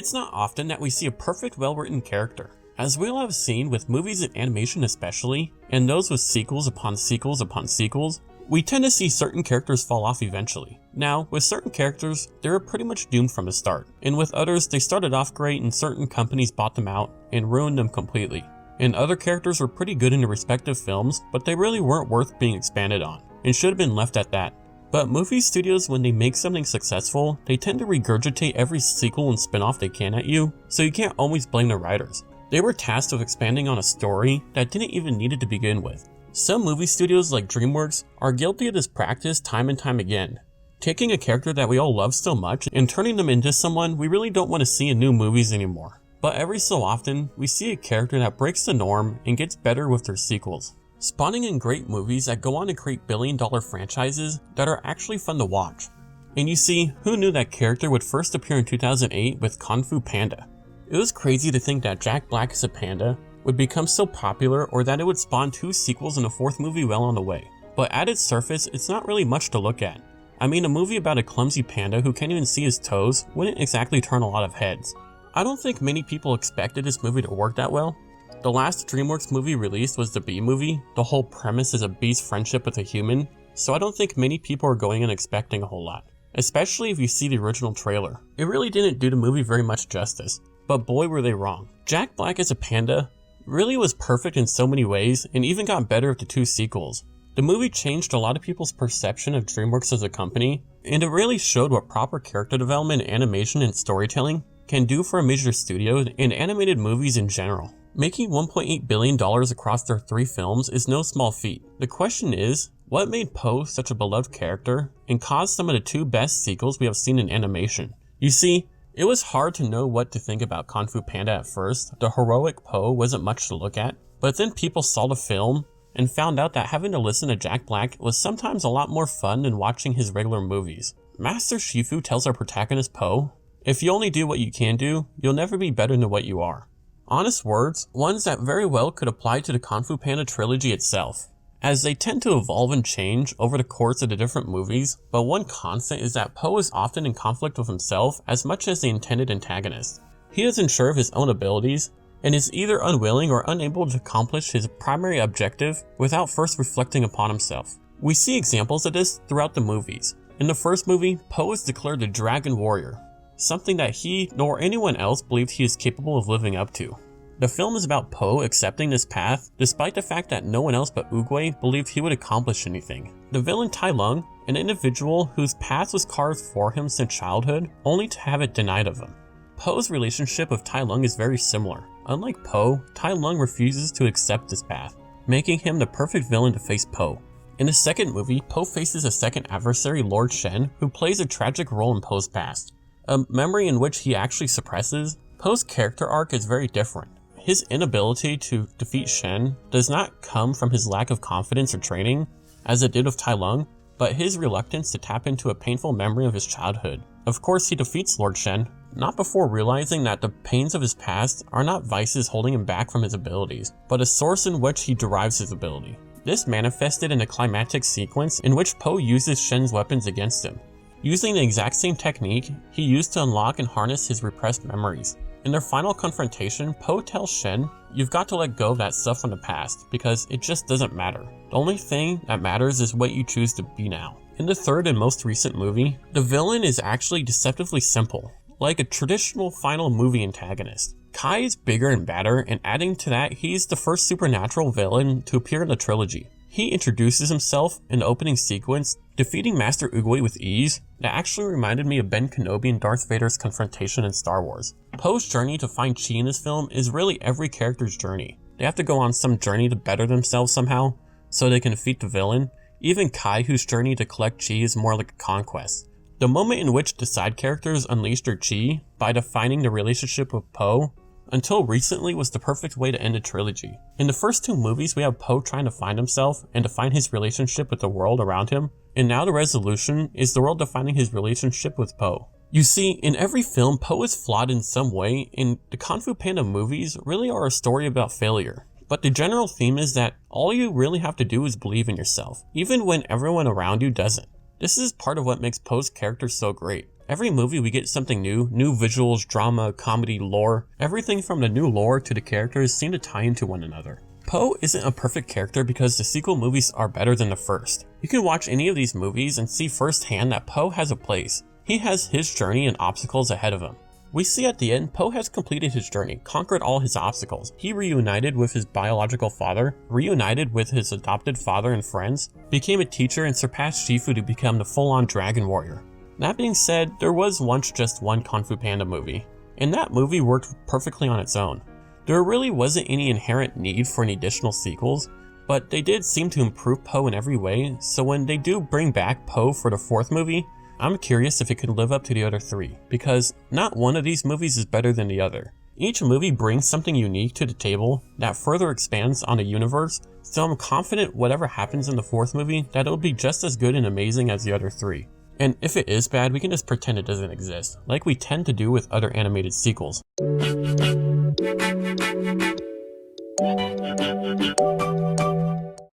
It's not often that we see a perfect, well-written character. As we all have seen with movies and animation especially, and those with sequels upon sequels upon sequels, we tend to see certain characters fall off eventually. Now, with certain characters, they were pretty much doomed from the start, and with others, they started off great and certain companies bought them out and ruined them completely. And other characters were pretty good in their respective films, but they really weren't worth being expanded on, and should have been left at that. But movie studios, when they make something successful, they tend to regurgitate every sequel and spin-off they can at you, so you can't always blame the writers. They were tasked with expanding on a story that didn't even need it to begin with. Some movie studios like DreamWorks are guilty of this practice time and time again, taking a character that we all love so much and turning them into someone we really don't want to see in new movies anymore. But every so often, we see a character that breaks the norm and gets better with their sequels, spawning in great movies that go on to create billion-dollar franchises that are actually fun to watch. And you see, who knew that character would first appear in 2008 with Kung Fu Panda? It was crazy to think that Jack Black as a panda would become so popular, or that it would spawn 2 sequels and a 4th movie well on the way. But at its surface, it's not really much to look at. I mean, a movie about a clumsy panda who can't even see his toes wouldn't exactly turn a lot of heads. I don't think many people expected this movie to work that well. The last DreamWorks movie released was the Bee Movie. The whole premise is a bee's friendship with a human, so I don't think many people are going in expecting a whole lot. Especially if you see the original trailer. It really didn't do the movie very much justice. But boy were they wrong. Jack Black as a panda really was perfect in so many ways, and even got better with the 2 sequels. The movie changed a lot of people's perception of DreamWorks as a company, and it really showed what proper character development, animation, and storytelling can do for a major studio and animated movies in general. Making $1.8 billion across their 3 films is no small feat. The question is, what made Po such a beloved character and caused some of the 2 best sequels we have seen in animation? You see, it was hard to know what to think about Kung Fu Panda at first. The heroic Po wasn't much to look at, but then people saw the film and found out that having to listen to Jack Black was sometimes a lot more fun than watching his regular movies. Master Shifu tells our protagonist Po, "If you only do what you can do, you'll never be better than what you are." Honest words, ones that very well could apply to the Kung Fu Panda trilogy itself, as they tend to evolve and change over the course of the different movies, but one constant is that Po is often in conflict with himself as much as the intended antagonist. He is unsure of his own abilities, and is either unwilling or unable to accomplish his primary objective without first reflecting upon himself. We see examples of this throughout the movies. In the first movie, Po is declared the Dragon Warrior, something that he nor anyone else believed he is capable of living up to. The film is about Po accepting this path, despite the fact that no one else but Oogway believed he would accomplish anything. The villain Tai Lung, an individual whose path was carved for him since childhood, only to have it denied of him. Po's relationship with Tai Lung is very similar. Unlike Po, Tai Lung refuses to accept this path, making him the perfect villain to face Po. In the second movie, Po faces a second adversary, Lord Shen, who plays a tragic role in Po's past, a memory in which he actually suppresses. Po's character arc is very different. His inability to defeat Shen does not come from his lack of confidence or training, as it did with Tai Lung, but his reluctance to tap into a painful memory of his childhood. Of course, he defeats Lord Shen, not before realizing that the pains of his past are not vices holding him back from his abilities, but a source in which he derives his ability. This manifested in a climactic sequence in which Po uses Shen's weapons against him, using the exact same technique he used to unlock and harness his repressed memories. In their final confrontation, Po tells Shen, "You've got to let go of that stuff from the past, because it just doesn't matter. The only thing that matters is what you choose to be now." In the third and most recent movie, the villain is actually deceptively simple, like a traditional final movie antagonist. Kai is bigger and badder, and adding to that, he's the first supernatural villain to appear in the trilogy. He introduces himself in the opening sequence, defeating Master Oogway with ease. That actually reminded me of Ben Kenobi and Darth Vader's confrontation in Star Wars. Po's journey to find Chi in this film is really every character's journey. They have to go on some journey to better themselves somehow, so they can defeat the villain. Even Kai, whose journey to collect Chi is more like a conquest. The moment in which the side characters unleashed their Chi by defining the relationship with Po, until recently, was the perfect way to end a trilogy. In the first two movies, we have Po trying to find himself and define his relationship with the world around him, and now the resolution is the world defining his relationship with Po. You see, in every film, Po is flawed in some way, and the Kung Fu Panda movies really are a story about failure. But the general theme is that all you really have to do is believe in yourself, even when everyone around you doesn't. This is part of what makes Po's character so great. Every movie we get something new visuals, drama, comedy, lore. Everything from the new lore to the characters seem to tie into one another. Po isn't a perfect character because the sequel movies are better than the first. You can watch any of these movies and see firsthand that Po has a place. He has his journey and obstacles ahead of him. We see at the end, Po has completed his journey, conquered all his obstacles. He reunited with his biological father, reunited with his adopted father and friends, became a teacher, and surpassed Shifu to become the full-on dragon warrior. That being said, there was once just one Kung Fu Panda movie, and that movie worked perfectly on its own. There really wasn't any inherent need for any additional sequels, but they did seem to improve Po in every way, so when they do bring back Po for the 4th movie, I'm curious if it can live up to the other 3, because not one of these movies is better than the other. Each movie brings something unique to the table that further expands on the universe, so I'm confident whatever happens in the 4th movie that it'll be just as good and amazing as the other 3. And if it is bad, we can just pretend it doesn't exist, like we tend to do with other animated sequels.